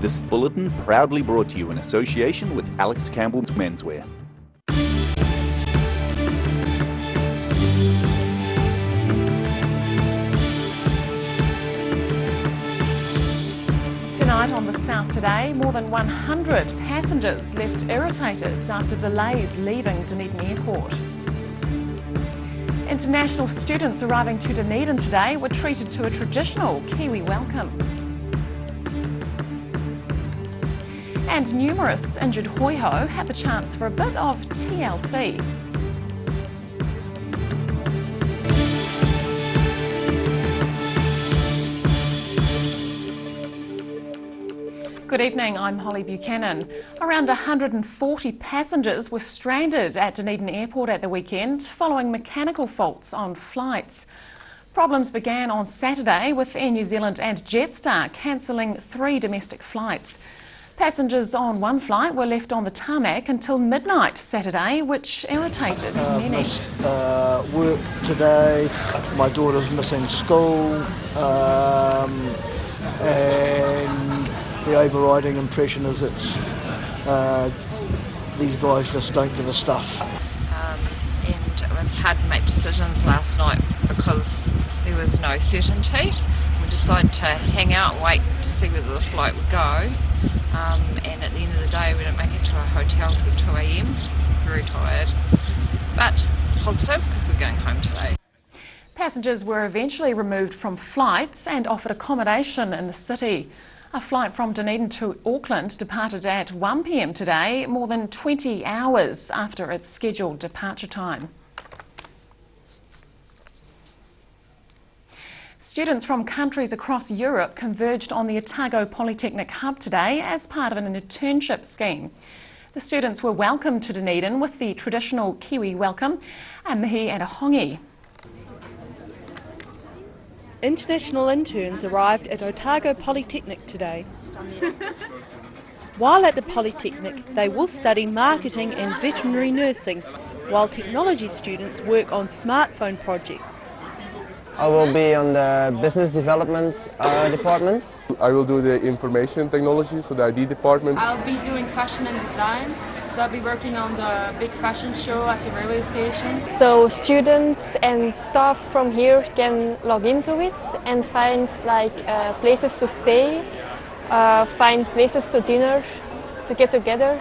This bulletin proudly brought to you in association with Alex Campbell's Menswear. Tonight on The South Today, more than 100 passengers left irritated after delays leaving Dunedin Airport. International students arriving to Dunedin today were treated to a traditional Kiwi welcome. And numerous injured hoiho had the chance for a bit of TLC. Good evening, I'm Holly Buchanan. Around 140 passengers were stranded at Dunedin Airport at the weekend following mechanical faults on flights. Problems began on Saturday with Air New Zealand and Jetstar cancelling 3 domestic flights. Passengers on one flight were left on the tarmac until midnight Saturday, which irritated many. Missed work today, my daughter's missing school, and the overriding impression is it's these guys just don't give a stuff. And it was hard to make decisions last night because there was no certainty. We decided to hang out and wait to see whether the flight would go. And at the end of the day we didn't make it to our hotel till 2 a.m. Very tired, but positive because we're going home today. Passengers were eventually removed from flights and offered accommodation in the city. A flight from Dunedin to Auckland departed at 1 p.m. today, more than 20 hours after its scheduled departure time. Students from countries across Europe converged on the Otago Polytechnic Hub today as part of an internship scheme. The students were welcomed to Dunedin with the traditional Kiwi welcome, a mihi and a hongi. International interns arrived at Otago Polytechnic today. While at the Polytechnic, they will study marketing and veterinary nursing, while technology students work on smartphone projects. I will be on the business development department. I will do the information technology, so the ID department. I'll be doing fashion and design, so I'll be working on the big fashion show at the railway station. So students and staff from here can log into it and find places to stay, find places to dinner, to get together.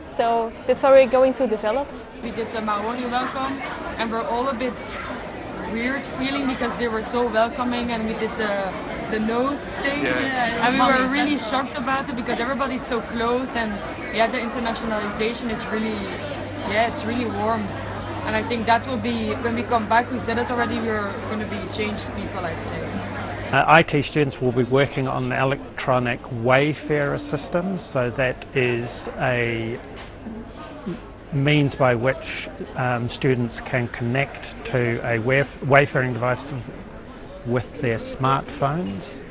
So that's how we're going to develop. We did the Maori welcome and we're all a bit weird feeling because they were so welcoming, and we did the nose thing, and we were really shocked about it because everybody's so close, and the internationalization is really, it's really warm, and I think that will be, when we come back, we said it already, we're going to be changed people, I'd say. IT students will be working on electronic wayfarer systems, so that is a means by which students can connect to a wayfaring device with their smartphones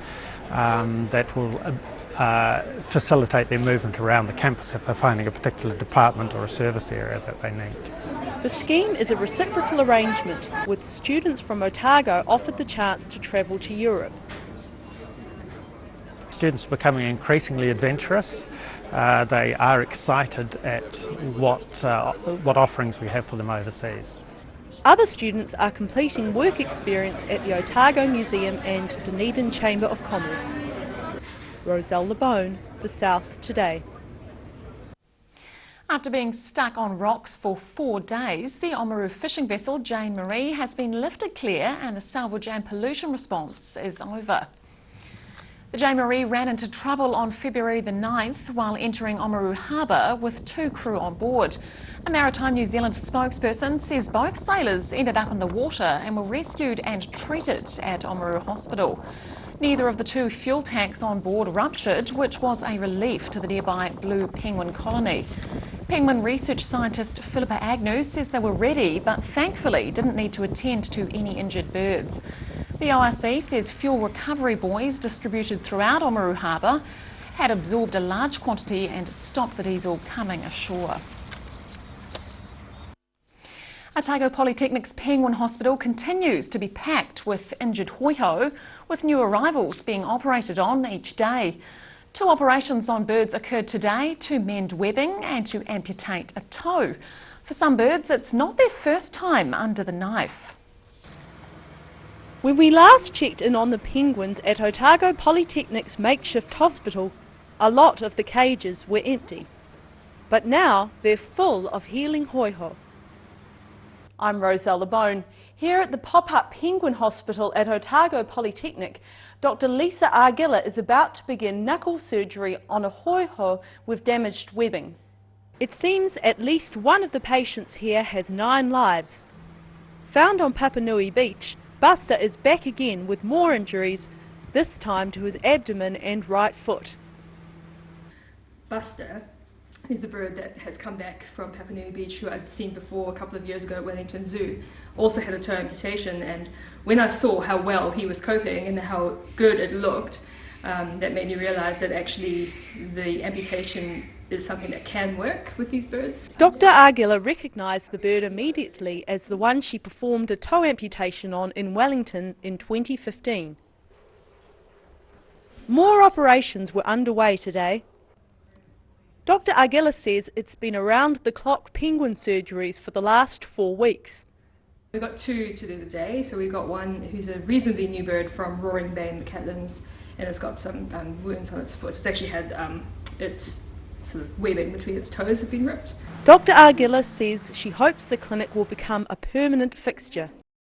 that will facilitate their movement around the campus if they're finding a particular department or a service area that they need. The scheme is a reciprocal arrangement, with students from Otago offered the chance to travel to Europe. Students are becoming increasingly adventurous. They are excited at what offerings we have for them overseas. Other students are completing work experience at the Otago Museum and Dunedin Chamber of Commerce. Roselle LeBone, The South Today. After being stuck on rocks for 4 days, the Oamaru fishing vessel Jane Marie has been lifted clear and the salvage and pollution response is over. The Jane Marie ran into trouble on February the 9th while entering Oamaru Harbour with 2 crew on board. A Maritime New Zealand spokesperson says both sailors ended up in the water and were rescued and treated at Oamaru Hospital. Neither of the 2 fuel tanks on board ruptured, which was a relief to the nearby Blue Penguin colony. Penguin research scientist Philippa Agnew says they were ready, but thankfully didn't need to attend to any injured birds. The ORC says fuel recovery buoys distributed throughout Oamaru Harbour had absorbed a large quantity and stopped the diesel coming ashore. Otago Polytechnic's Penguin Hospital continues to be packed with injured hoiho, with new arrivals being operated on each day. Two operations on birds occurred today to mend webbing and to amputate a toe. For some birds, it's not their first time under the knife. When we last checked in on the penguins at Otago Polytechnic's makeshift hospital, a lot of the cages were empty. But now they're full of healing hoiho. I'm Roselle LeBone. Here at the pop-up penguin hospital at Otago Polytechnic, Dr. Lisa Argilla is about to begin knuckle surgery on a hoiho with damaged webbing. It seems at least one of the patients here has 9 lives. Found on Papanui Beach, Buster is back again with more injuries, this time to his abdomen and right foot. Buster is the bird that has come back from Papanui Beach, who I'd seen before a couple of years ago at Wellington Zoo. Also had a toe amputation, and when I saw how well he was coping and how good it looked, that made me realise that actually the amputation is something that can work with these birds. Dr. Argilla recognised the bird immediately as the one she performed a toe amputation on in Wellington in 2015. More operations were underway today. Dr. Argilla says it's been around-the-clock penguin surgeries for the last 4 weeks. We've got 2 to do the day, so we've got one who's a reasonably new bird from Roaring Bay in the Catlins, and it's got some wounds on its foot. It's actually had its sort of webbing between its toes have been ripped. Dr. Argilla says she hopes the clinic will become a permanent fixture.